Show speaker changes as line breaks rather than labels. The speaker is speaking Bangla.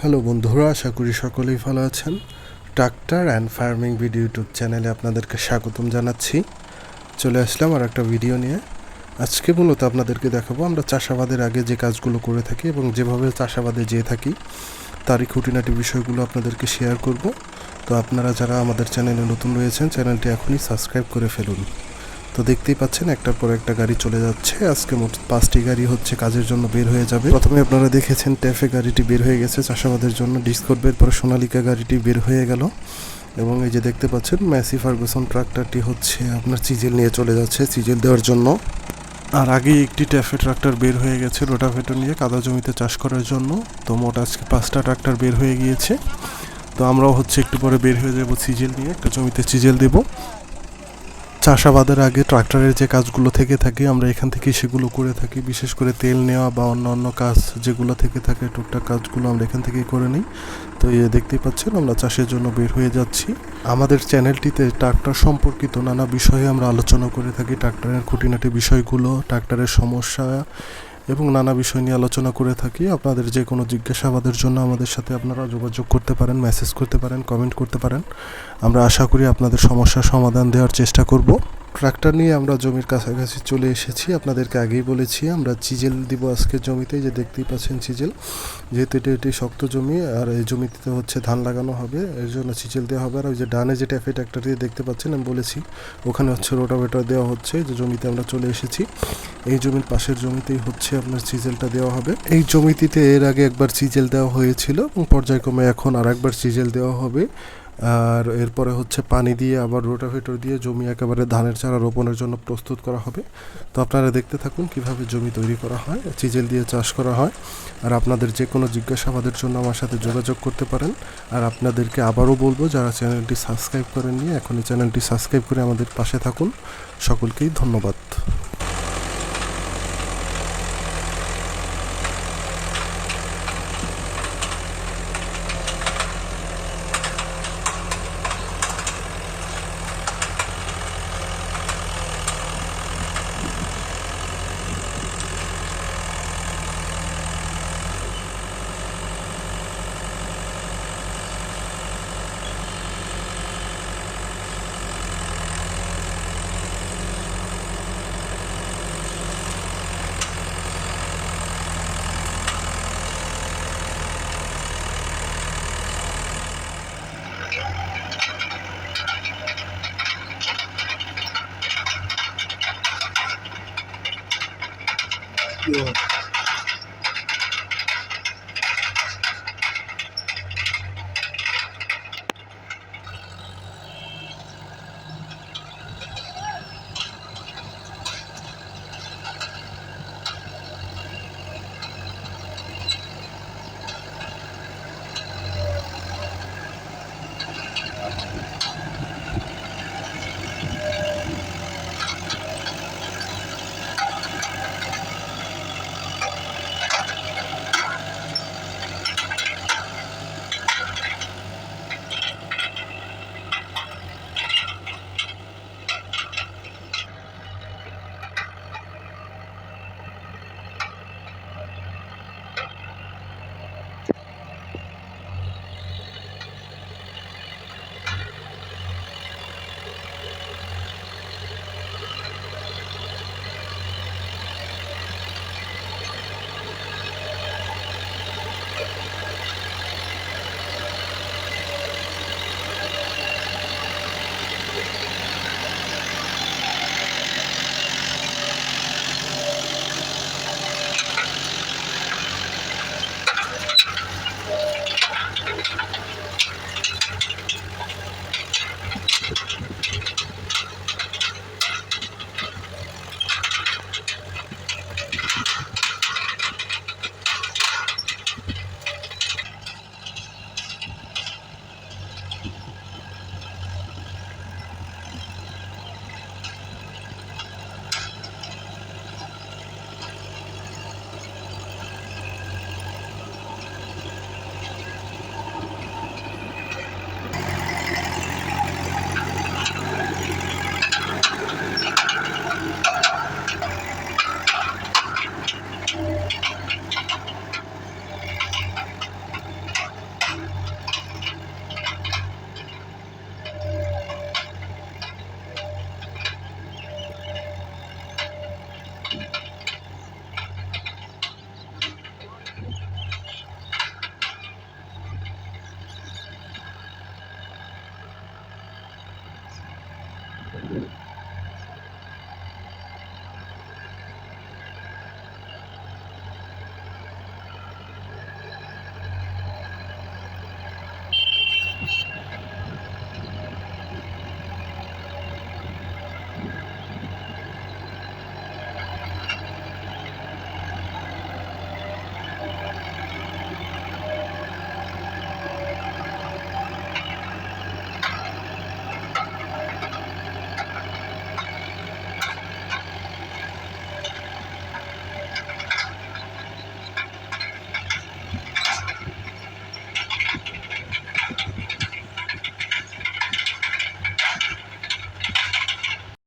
হ্যালো বন্ধুরা, আশা করি সকলেই ভালো আছেন। Tractor and farming video YouTube চ্যানেলে আপনাদেরকে স্বাগতম জানাচ্ছি। চলে আসলাম আর একটা ভিডিও নিয়ে। আজকে মূলত আপনাদেরকে দেখাবো আমরা চাষাবাদের আগে যে কাজগুলো করে থাকি এবং যেভাবে চাষাবাদে যেয়ে থাকি তারই খুঁটিনাটি বিষয়গুলো আপনাদেরকে শেয়ার করব। তো আপনারা যারা আমাদের চ্যানেলে নতুন রয়েছেন, চ্যানেলটি এখনই সাবস্ক্রাইব করে ফেলুন। তো দেখতেই পাচ্ছেন একটার পর একটা গাড়ি চলে যাচ্ছে। আজকে মোট 5টি গাড়ি হচ্ছে কাজের জন্য বের হয়ে যাবে। প্রথমে আপনারা দেখেছেন ট্যাফে গাড়িটি বের হয়ে গেছে চাষাবাদের জন্য, ডিসকভার বের পরে সোনালিকা গাড়িটি বের হয়ে গেল এবং এই যে দেখতে পাচ্ছেন ম্যাসি ফার্গুসন ট্রাক্টরটি হচ্ছে আপনার চিজেল নিয়ে চলে যাচ্ছে চিজেল দেওয়ার জন্য। আর আগেই একটি ট্যাফে ট্রাক্টর বের হয়ে গেছে রোটাভেটর নিয়ে কাদা জমিতে চাষ করার জন্য। তো মোট আজকে 5টা ট্রাক্টর বের হয়ে গিয়েছে। তো আমরাও হচ্ছে একটু পরে বের হয়ে যাব চিজেল নিয়ে, একটা জমিতে চিজেল দেব। চাষাবাদের আগে ট্রাক্টরের যে কাজগুলো থেকে থাকে আমরা এখান থেকে সেগুলো করে থাকি, বিশেষ করে তেল নেওয়া বা অন্য কাজ যেগুলো থেকে থাকে টুকটাক কাজগুলো আমরা এখান থেকেই করে নিই। তো দেখতেই পাচ্ছেন আমরা চাষের জন্য বের হয়ে যাচ্ছি। আমাদের চ্যানেলটিতে ট্রাক্টর সম্পর্কিত নানা বিষয়ে আমরা আলোচনা করে থাকি, ট্রাক্টরের খুঁটিনাটি বিষয়গুলো, ট্রাক্টরের সমস্যা এবং নানা বিষয় নিয়ে আলোচনা করে থাকি। আপনাদের যে কোনো জিজ্ঞাসাবাদের জন্য আমাদের সাথে আপনারা যোগাযোগ করতে পারেন, মেসেজ করতে পারেন, কমেন্ট করতে পারেন। আমরা আশা করি আপনাদের সমস্যার সমাধান দেওয়ার চেষ্টা করব। ট্রাক্টর নিয়ে আমরা জমির কাছাকাছি চলে এসেছি। আপনাদেরকে আগেই বলেছি আমরা চিজেল দিব আজকে জমিতে, যে দেখতেই পাচ্ছেন চিজেল, যেহেতু এটি শক্ত জমি আর এই জমিতে হচ্ছে ধান লাগানো হবে, এর জন্য চিজেল দেওয়া হবে। আর ওই যে ডানে যে ট্যাফে ট্রাক্টর দিয়ে দেখতে পাচ্ছেন আমি বলেছি ওখানে হচ্ছে রোটাভেটর দেওয়া হচ্ছে। যে জমিতে আমরা চলে এসেছি এই জমির পাশের জমিতেই হচ্ছে আপনার চিজেলটা দেওয়া হবে। এই জমিটিতে এর আগে একবার চিজেল দেওয়া হয়েছিল এবং পর্যায়ক্রমে এখন আর একবার চিজেল দেওয়া হবে। আর এরপরে হচ্ছে পানি দিয়ে আবার রোটাভেটর দিয়ে জমি একেবারে ধানের চারা রোপণের জন্য প্রস্তুত করা হবে। তো আপনারা দেখতে থাকুন কিভাবে জমি তৈরি করা হয়, চিজেল দিয়ে চাষ করা হয়। আর আপনাদের যে কোনো জিজ্ঞাসাবাদের জন্য আমার সাথে যোগাযোগ করতে পারেন। আর আপনাদেরকে আবারও বলবো, যারা চ্যানেলটি সাবস্ক্রাইব করেননি এখনই চ্যানেলটি সাবস্ক্রাইব করে আমাদের পাশে থাকুন। সকলকেই ধন্যবাদ।